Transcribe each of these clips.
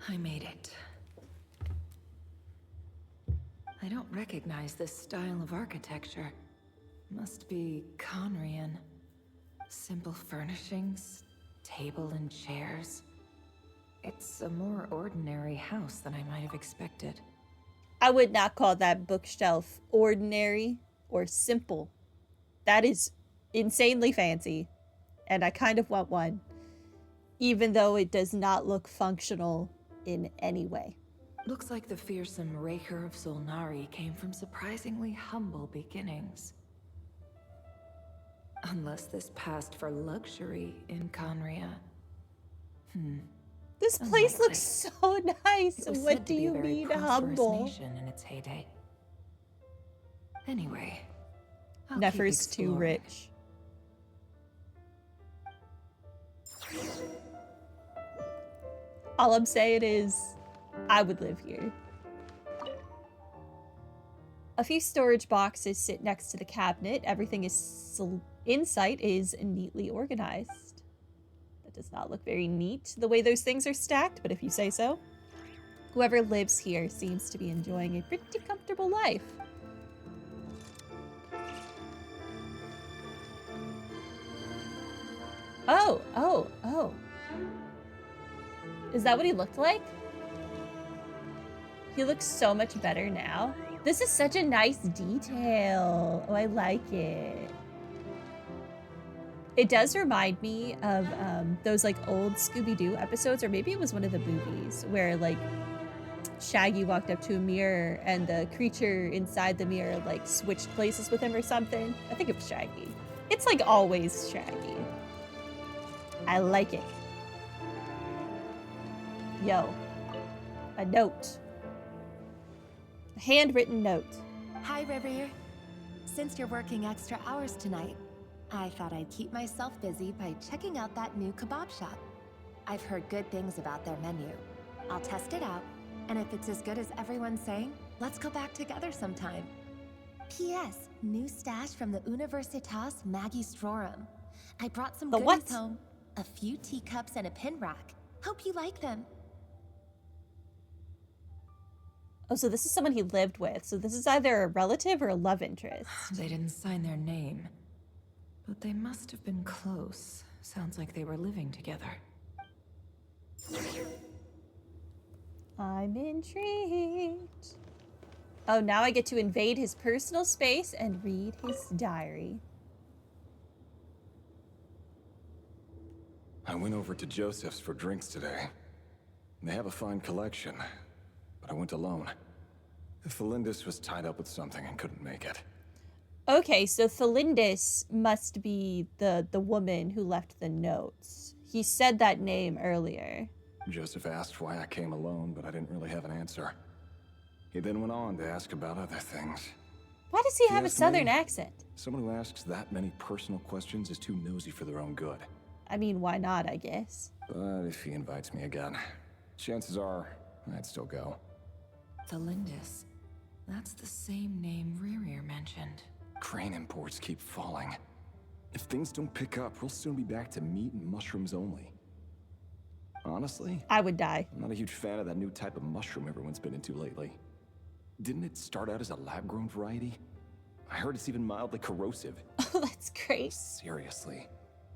I made it. I don't recognize this style of architecture. Must be Conrian. Simple furnishings, table and chairs. It's a more ordinary house than I might have expected. I would not call that bookshelf ordinary or simple. That is insanely fancy, and I kind of want one, even though it does not look functional in any way. Looks like the fearsome Rerir of Solnari came from surprisingly humble beginnings. Unless this passed for luxury in Conria. This place looks so nice. What do you mean humble? Nation in its heyday. Anyway, Nefer's too rich. All I'm saying is, I would live here. A few storage boxes sit next to the cabinet. Everything is inside is neatly organized. That does not look very neat, the way those things are stacked, but if you say so. Whoever lives here seems to be enjoying a pretty comfortable life. Oh. Is that what he looked like? He looks so much better now. This is such a nice detail. Oh, I like it. It does remind me of those like old Scooby-Doo episodes, or maybe it was one of the movies where like Shaggy walked up to a mirror and the creature inside the mirror like switched places with him or something. I think it was Shaggy. It's like always Shaggy. I like it. Yo, a note. A handwritten note. Hi, Rerir. Since you're working extra hours tonight, I thought I'd keep myself busy by checking out that new kebab shop. I've heard good things about their menu. I'll test it out, and if it's as good as everyone's saying, let's go back together sometime. P.S. New stash from the Universitas Magistrorum. I brought some goodies home. A few teacups and a pin rack. Hope you like them. Oh, so this is someone he lived with. So this is either a relative or a love interest. They didn't sign their name, but they must have been close. Sounds like they were living together. I'm intrigued. Oh, now I get to invade his personal space and read his diary. I went over to Joseph's for drinks today. They have a fine collection, but I went alone. Thelindis was tied up with something and couldn't make it. Okay, so Thelindis must be the woman who left the notes. He said that name earlier. Joseph asked why I came alone, but I didn't really have an answer. He then went on to ask about other things. Why does he have a southern accent? Someone who asks that many personal questions is too nosy for their own good. I mean, why not, I guess. But if he invites me again, chances are I'd still go. Thelindis. That's the same name Rerir mentioned. Crane imports keep falling. If things don't pick up, we'll soon be back to meat and mushrooms only. Honestly, I would die. I'm not a huge fan of that new type of mushroom everyone's been into lately. Didn't it start out as a lab-grown variety? I heard it's even mildly corrosive. Oh, that's great. Seriously.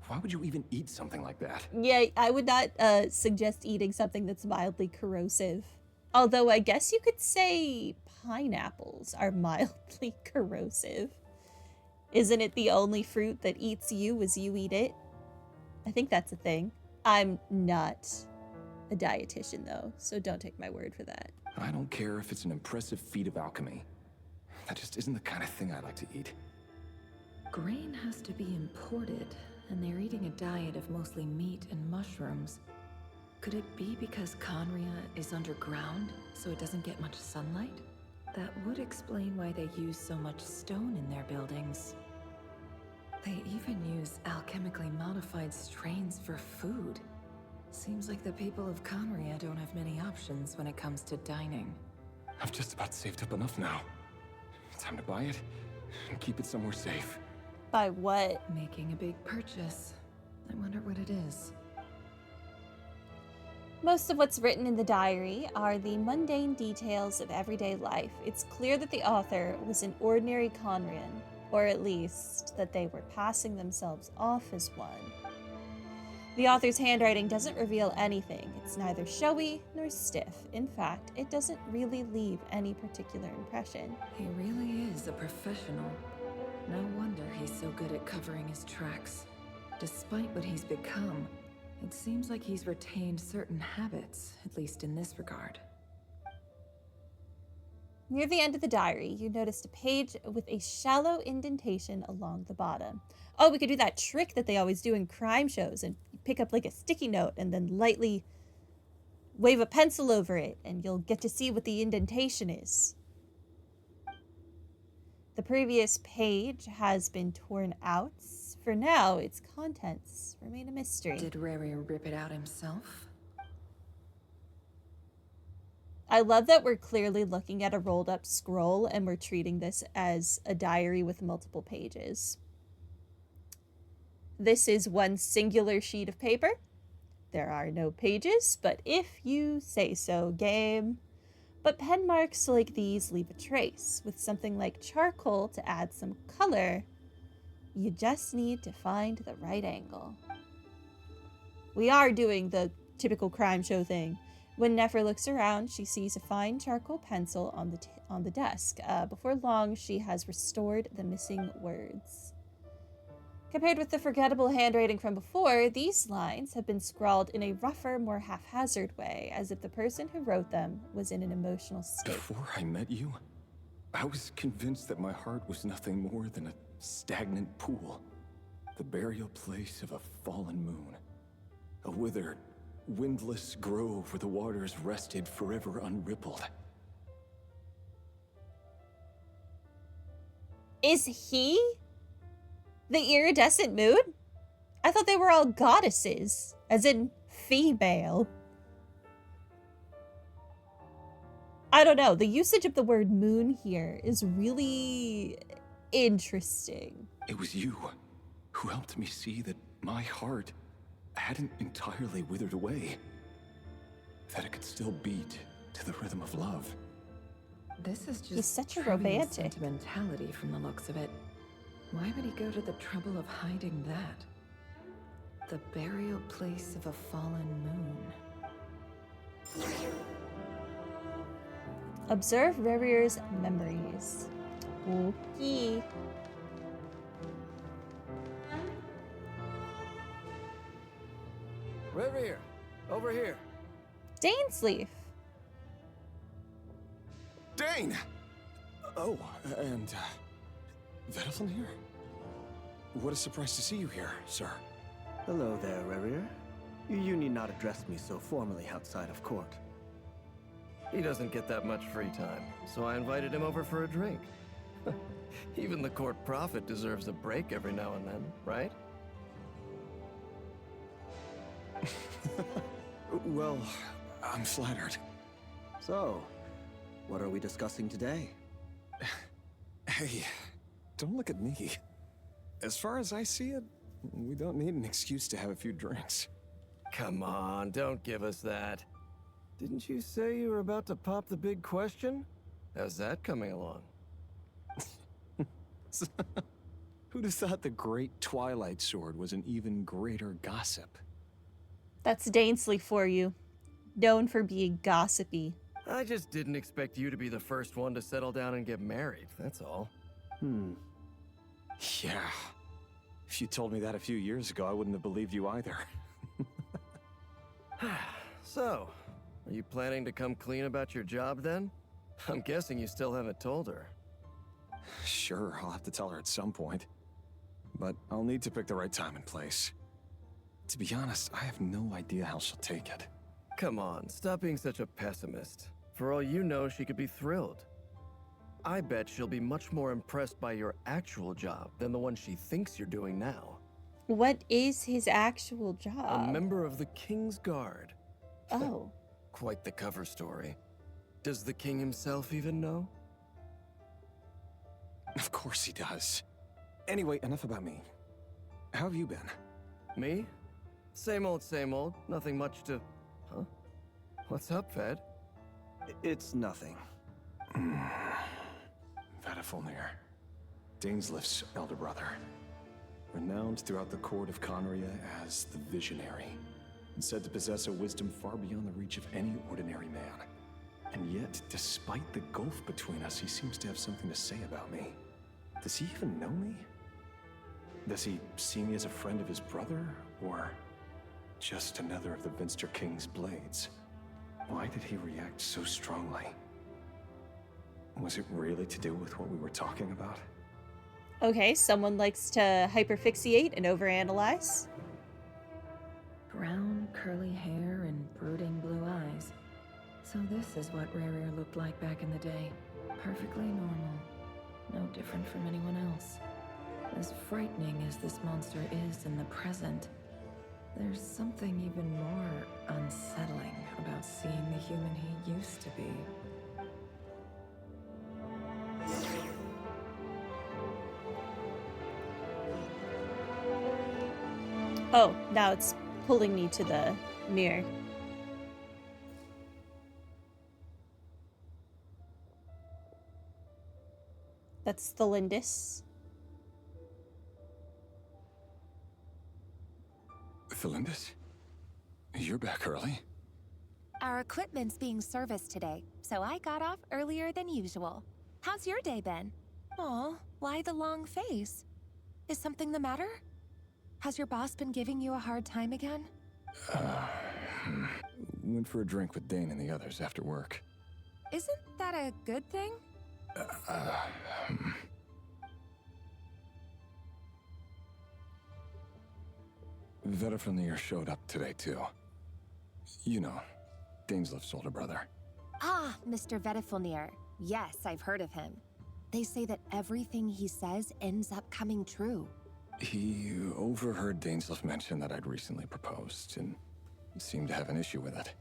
Why would you even eat something like that? Yeah, I would not suggest eating something that's mildly corrosive. Although I guess you could say pineapples are mildly corrosive. Isn't it the only fruit that eats you as you eat it? I think that's a thing. I'm not a dietitian though, so don't take my word for that. I don't care if it's an impressive feat of alchemy. That just isn't the kind of thing I like to eat. Grain has to be imported, and they're eating a diet of mostly meat and mushrooms. Could it be because Conria is underground, so it doesn't get much sunlight? That would explain why they use so much stone in their buildings. They even use alchemically modified strains for food. Seems like the people of Conria don't have many options when it comes to dining. I've just about saved up enough now. Time to buy it and keep it somewhere safe. Buy what? Making a big purchase. I wonder what it is. Most of what's written in the diary are the mundane details of everyday life. It's clear that the author was an ordinary Conrian, or at least that they were passing themselves off as one. The author's handwriting doesn't reveal anything. It's neither showy nor stiff. In fact, it doesn't really leave any particular impression. He really is a professional. No wonder he's so good at covering his tracks. Despite what he's become, it seems like he's retained certain habits, at least in this regard. Near the end of the diary, you noticed a page with a shallow indentation along the bottom. Oh, we could do that trick that they always do in crime shows and pick up like a sticky note and then lightly wave a pencil over it and you'll get to see what the indentation is. The previous page has been torn out. For now, its contents remain a mystery. Did Rerir rip it out himself? I love that we're clearly looking at a rolled up scroll and we're treating this as a diary with multiple pages. This is one singular sheet of paper. There are no pages, but if you say so, game. But pen marks like these leave a trace. With something like charcoal to add some color, you just need to find the right angle. We are doing the typical crime show thing. When Nefer looks around, she sees a fine charcoal pencil on the desk. Before long, she has restored the missing words. Compared with the forgettable handwriting from before, these lines have been scrawled in a rougher, more haphazard way, as if the person who wrote them was in an emotional state. Before I met you, I was convinced that my heart was nothing more than a stagnant pool. The burial place of a fallen moon. A withered, windless grove where the waters rested forever unrippled. Is he the iridescent moon? I thought they were all goddesses, as in female. I don't know. The usage of the word moon here is really interesting. It was you who helped me see that my heart hadn't entirely withered away. That it could still beat to the rhythm of love. This is just He's such a trivial romantic. sentimentality from the looks of it. Why would he go to the trouble of hiding that? The burial place of a fallen moon. Observe Rerir's memories. Okay. Rerir, over here. Sleave. Dane! Oh, and, Vedelfin here? What a surprise to see you here, sir. Hello there, Rerir. You need not address me so formally outside of court. He doesn't get that much free time, so I invited him over for a drink. Even the court prophet deserves a break every now and then, right? Well, I'm flattered. So, what are we discussing today? Hey, don't look at me. As far as I see it, we don't need an excuse to have a few drinks. Come on, don't give us that. Didn't you say you were about to pop the big question? How's that coming along? Who'd have thought the great Twilight Sword was an even greater gossip? That's Sleave for you. Known for being gossipy. I just didn't expect you to be the first one to settle down and get married, that's all. Yeah. If you told me that a few years ago, I wouldn't have believed you either. So, are you planning to come clean about your job then? I'm guessing you still haven't told her. Sure, I'll have to tell her at some point. But I'll need to pick the right time and place. To be honest, I have no idea how she'll take it. Come on, stop being such a pessimist. For all you know, she could be thrilled. I bet she'll be much more impressed by your actual job than the one she thinks you're doing now. What is his actual A job? member of the King's Guard. Oh. Quite the cover story. Does the king himself even know? Of course he does. Anyway, enough about me. How have you been? Me? Same old, same old. Nothing much to... Huh? What's up, Ved? It's nothing. Vedifulnir, Dainsleif's elder brother. Renowned throughout the court of Conria as the Visionary, and said to possess a wisdom far beyond the reach of any ordinary man. And yet, despite the gulf between us, he seems to have something to say about me. Does he even know me? Does he see me as a friend of his brother, or just another of the Vinster King's blades? Why did he react so strongly? Was it really to do with what we were talking about? Okay, someone likes to hyperfixate and overanalyze. Brown, curly hair and brooding blue eyes. So this is what Rerir looked like back in the day. Perfectly normal. No different from anyone else. As frightening as this monster is in the present, there's something even more unsettling about seeing the human he used to be. Oh, now it's pulling me to the mirror. That's the Lindis. Thelindis? You're back early? Our equipment's being serviced today, so I got off earlier than usual. How's your day been? Aw, why the long face? Is something the matter? Has your boss been giving you a hard time again? Went for a drink with Dane and the others after work. Isn't that a good thing? Vedifulnir showed up today, too. You know, Dainsleif's older brother. Ah, Mr. Vedifulnir. Yes, I've heard of him. They say that everything he says ends up coming true. He overheard Dainsleif mention that I'd recently proposed, and seemed to have an issue with it.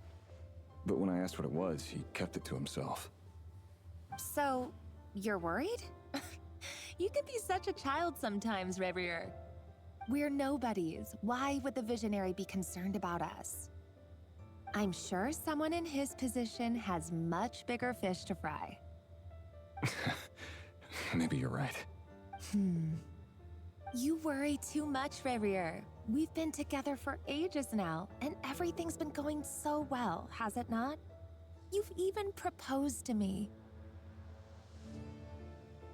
But when I asked what it was, he kept it to himself. So, you're worried? You can be such a child sometimes, Rerir. We're nobodies. Why would the Visionary be concerned about us? I'm sure someone in his position has much bigger fish to fry. Maybe you're right. You worry too much, Rerir. We've been together for ages now, and everything's been going so well, has it not? You've even proposed to me.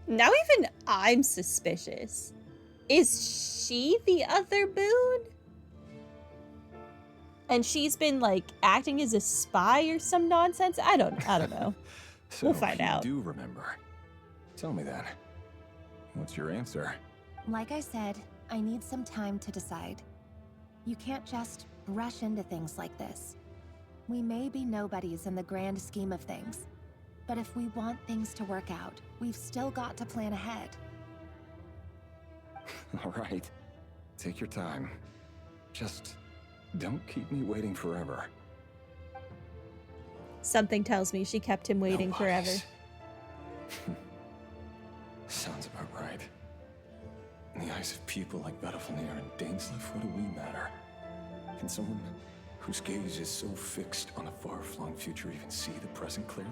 Now even I'm suspicious. Is she the other Boone? And she's been like acting as a spy or some nonsense? I don't know. So We'll find out. You do remember. Tell me then. What's your answer? Like I said, I need some time to decide. You can't just rush into things like this. We may be nobodies in the grand scheme of things, but if we want things to work out, we've still got to plan ahead. All right. Take your time. Just don't keep me waiting forever. Something tells me she kept him waiting forever. Nobody's. Sounds about right. In the eyes of people like Vedifulnir and Dainsleif, what do we matter? Can someone whose gaze is so fixed on a far-flung future even see the present clearly?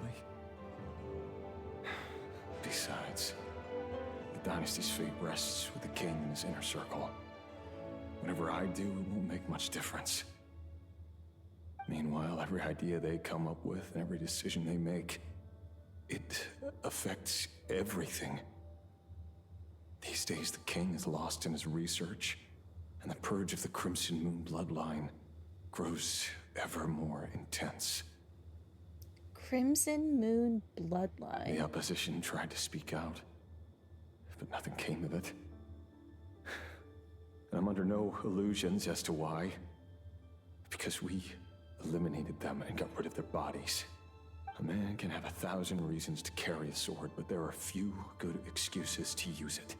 Besides, the dynasty's fate rests with the king and his inner circle. Whatever I do, it won't make much difference. Meanwhile, every idea they come up with and every decision they make, it affects everything. These days, the king is lost in his research, and the purge of the Crimson Moon bloodline grows ever more intense. Crimson Moon bloodline. The opposition tried to speak out, but nothing came of it. And I'm under no illusions as to why. Because we eliminated them and got rid of their bodies. A man can have 1,000 reasons to carry a sword, but there are few good excuses to use it.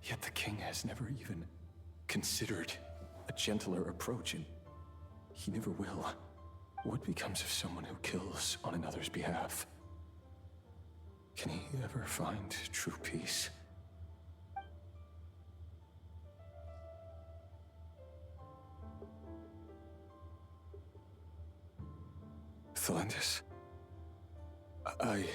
Yet the king has never even considered a gentler approach, and he never will. What becomes of someone who kills on another's behalf? Can he ever find true peace? Thelindis. I...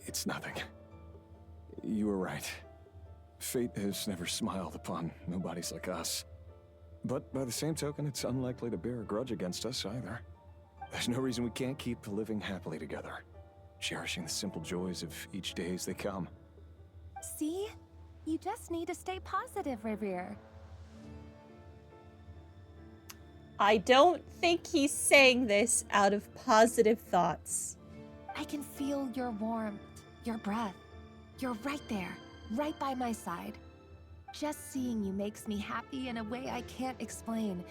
It's nothing. You were right. Fate has never smiled upon nobodies like us. But by the same token, it's unlikely to bear a grudge against us either. There's no reason we can't keep living happily together, cherishing the simple joys of each day as they come. See? You just need to stay positive, Rerir. I don't think he's saying this out of positive thoughts. I can feel your warmth, your breath. You're right there, right by my side. Just seeing you makes me happy in a way I can't explain.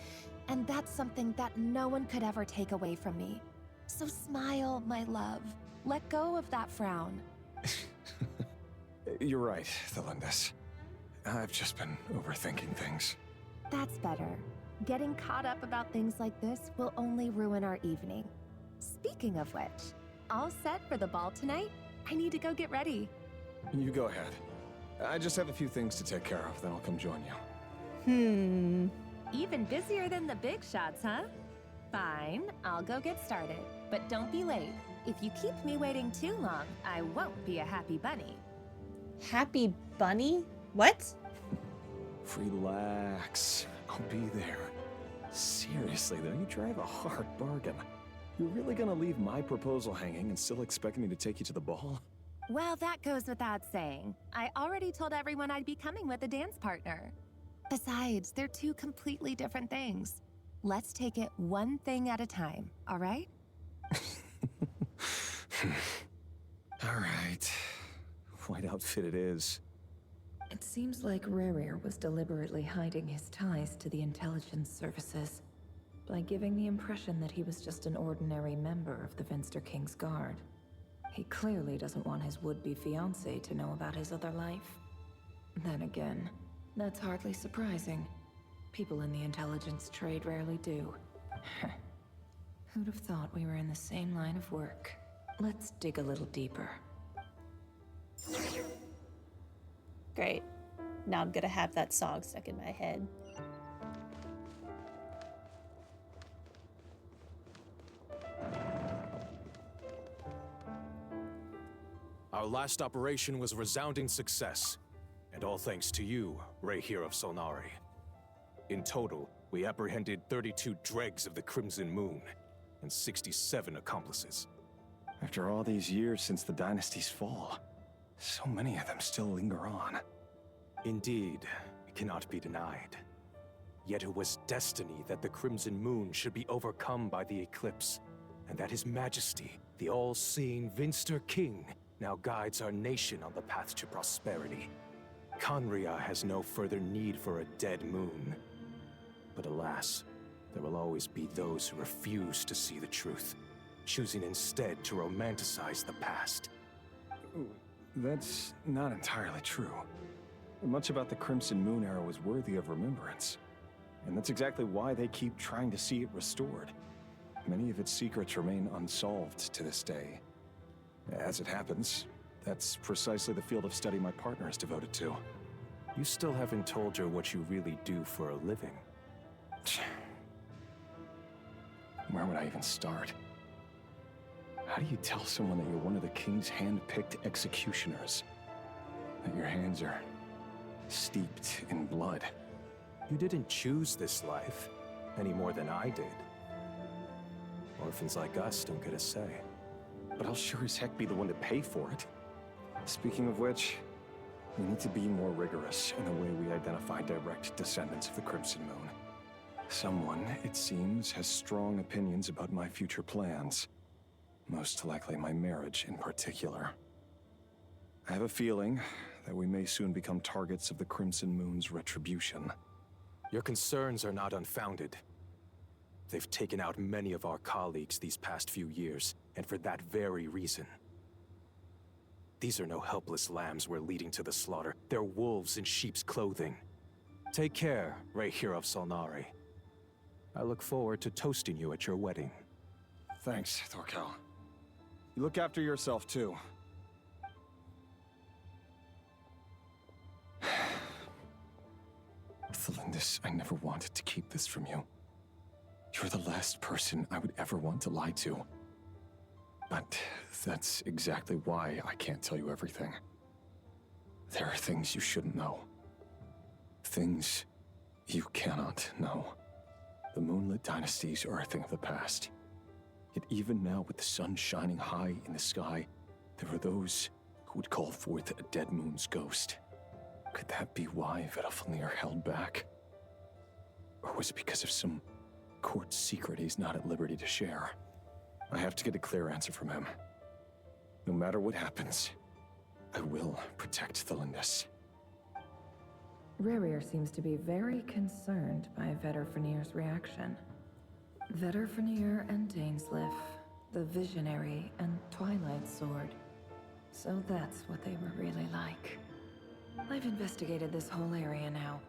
And that's something that no one could ever take away from me. So smile, my love. Let go of that frown. You're right, Thelindis. I've just been overthinking things. That's better. Getting caught up about things like this will only ruin our evening. Speaking of which, all set for the ball tonight? I need to go get ready. You go ahead. I just have a few things to take care of, then I'll come join you. Even busier than the big shots, huh? Fine, I'll go get started. But don't be late. If you keep me waiting too long, I won't be a happy bunny. Happy bunny? What? Relax. I'll be there. Seriously, though, you drive a hard bargain. You're really gonna leave my proposal hanging and still expect me to take you to the ball? Well, that goes without saying. I already told everyone I'd be coming with a dance partner. Besides, they're two completely different things. Let's take it one thing at a time, all right? All right. White outfit it is. It seems like Rerir was deliberately hiding his ties to the intelligence services by giving the impression that he was just an ordinary member of the Venster King's Guard. He clearly doesn't want his would-be fiancée to know about his other life. Then again, that's hardly surprising. People in the intelligence trade rarely do. Who'd have thought we were in the same line of work? Let's dig a little deeper. Great. Now I'm gonna have that song stuck in my head. Our last operation was a resounding success, and all thanks to you, Rerir of Solnari. In total, we apprehended 32 dregs of the Crimson Moon, and 67 accomplices. After all these years since the dynasty's fall, so many of them still linger on. Indeed, it cannot be denied. Yet it was destiny that the Crimson Moon should be overcome by the eclipse, and that His Majesty, the all-seeing Venster King, now guides our nation on the path to prosperity. Conria has no further need for a dead moon. But alas, there will always be those who refuse to see the truth, choosing instead to romanticize the past. That's not entirely true. Much about the Crimson Moon era was worthy of remembrance. And that's exactly why they keep trying to see it restored. Many of its secrets remain unsolved to this day. As it happens, that's precisely the field of study my partner is devoted to. You still haven't told her what you really do for a living. Where would I even start? How do you tell someone that you're one of the king's hand-picked executioners? That your hands are steeped in blood? You didn't choose this life, any more than I did. Orphans like us don't get a say. But I'll sure as heck be the one to pay for it. Speaking of which, we need to be more rigorous in the way we identify direct descendants of the Crimson Moon. Someone, it seems, has strong opinions about my future plans. Most likely my marriage in particular. I have a feeling that we may soon become targets of the Crimson Moon's retribution. Your concerns are not unfounded. They've taken out many of our colleagues these past few years, and for that very reason. These are no helpless lambs we're leading to the slaughter. They're wolves in sheep's clothing. Take care, Rerir of Solnari. I look forward to toasting you at your wedding. Thanks, Thorkel. You look after yourself, too. Thelindis, I never wanted to keep this from you. You're the last person I would ever want to lie to. But that's exactly why I can't tell you everything. There are things you shouldn't know. Things you cannot know. The moonlit dynasties are a thing of the past. Yet even now, with the sun shining high in the sky, there are those who would call forth a dead moon's ghost. Could that be why Vedalfnir held back? Or was it because of some court secret he's not at liberty to share? I have to get a clear answer from him. No matter what happens, I will protect Thelindis. Rerir seems to be very concerned by Vedalfnir's reaction. Vedalfnir and Dainsleif, the Visionary and Twilight Sword. So that's what they were really like. I've investigated this whole area now.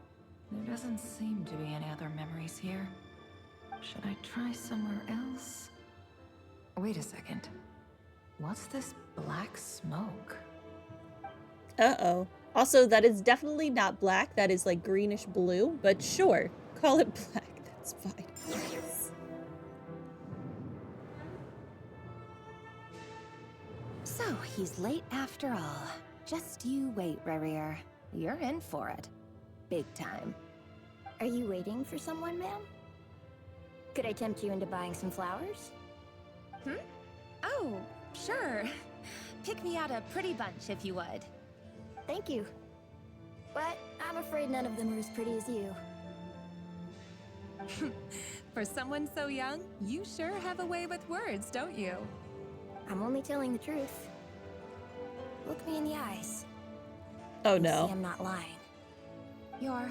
There doesn't seem to be any other memories here. Should I try somewhere else? Wait a second. What's this black smoke? Uh-oh. Also, that is definitely not black. That is like greenish blue, but sure. Call it black. That's fine. So, he's late after all. Just you wait, Rerir. You're in for it. Big time. Are you waiting for someone, ma'am? Could I tempt you into buying some flowers? Oh, sure. Pick me out a pretty bunch if you would. Thank you. But I'm afraid none of them are as pretty as you. For someone so young, you sure have a way with words, don't you? I'm only telling the truth. Look me in the eyes. Oh You no. see I'm not lying. You're...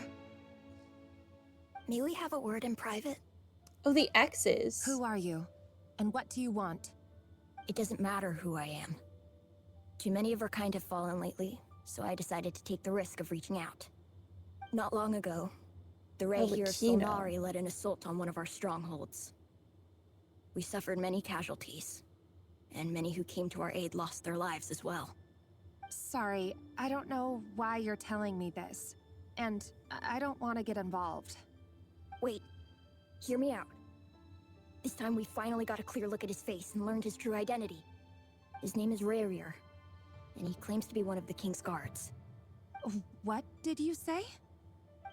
May we have a word in private? Oh, the X's. Who are you? And what do you want? It doesn't matter who I am. Too many of our kind have fallen lately, so I decided to take the risk of reaching out. Not long ago, the Rerir Lakino. Solnari led an assault on one of our strongholds. We suffered many casualties, and many who came to our aid lost their lives as well. Sorry, I don't know why you're telling me this. And I don't want to get involved. Wait, hear me out. This time we finally got a clear look at his face and learned his true identity. His name is Rerir, and he claims to be one of the king's guards. What did you say?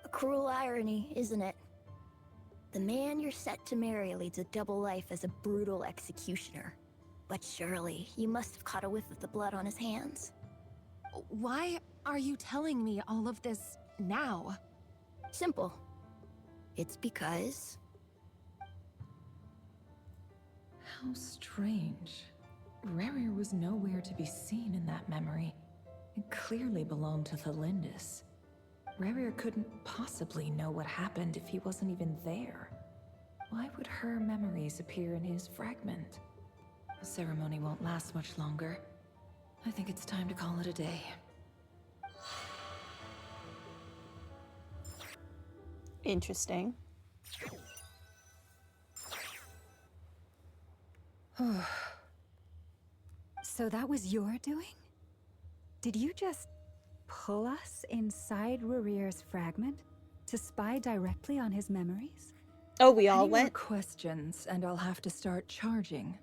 A cruel irony, isn't it? The man you're set to marry leads a double life as a brutal executioner. But surely, you must have caught a whiff of the blood on his hands. Why are you telling me all of this now? Simple. It's because... How strange. Rerir was nowhere to be seen in that memory. It clearly belonged to Thelindis. Rerir couldn't possibly know what happened if he wasn't even there. Why would her memories appear in his fragment? The ceremony won't last much longer. I think it's time to call it a day. Interesting. So that was your doing? Did you just pull us inside Rerir's fragment to spy directly on his memories? Oh, we all Any more went? questions, and I'll have to start charging.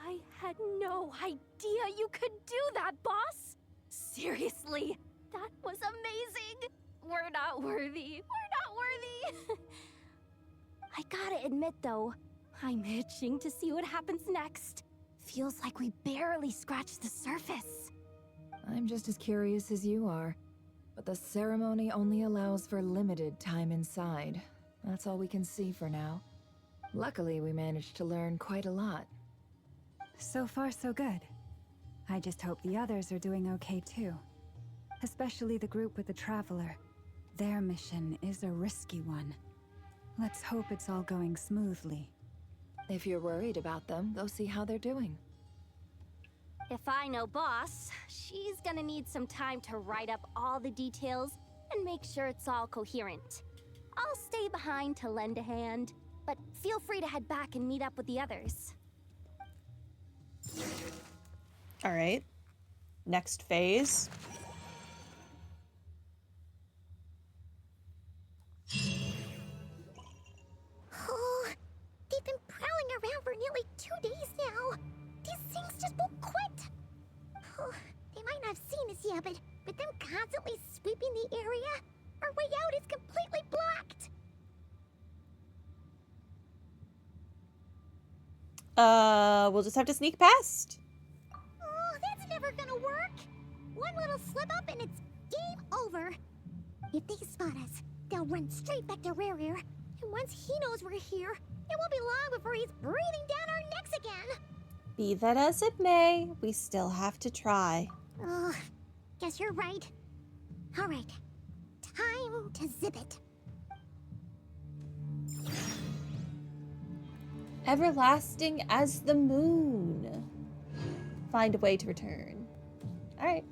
I had no idea you could do that, boss! Seriously, that was amazing! We're not worthy. We're not worthy! I gotta admit, though, I'm itching to see what happens next. Feels like we barely scratched the surface. I'm just as curious as you are. But the ceremony only allows for limited time inside. That's all we can see for now. Luckily, we managed to learn quite a lot. So far, so good. I just hope the others are doing okay too. Especially the group with the Traveler. Their mission is a risky one. Let's hope it's all going smoothly. If you're worried about them, go see how they're doing. If I know boss, she's gonna need some time to write up all the details and make sure it's all coherent. I'll stay behind to lend a hand, but feel free to head back and meet up with the others. All right. Next phase. Yeah, but with them constantly sweeping the area, our way out is completely blocked. We'll just have to sneak past. Oh, that's never gonna work. One little slip up and it's game over. If they spot us, they'll run straight back to Rerir. And once he knows we're here, it won't be long before he's breathing down our necks again. Be that as it may, we still have to try. Oh, guess you're right. All right, time to zip it. Everlasting as the moon. Find a way to return. All right.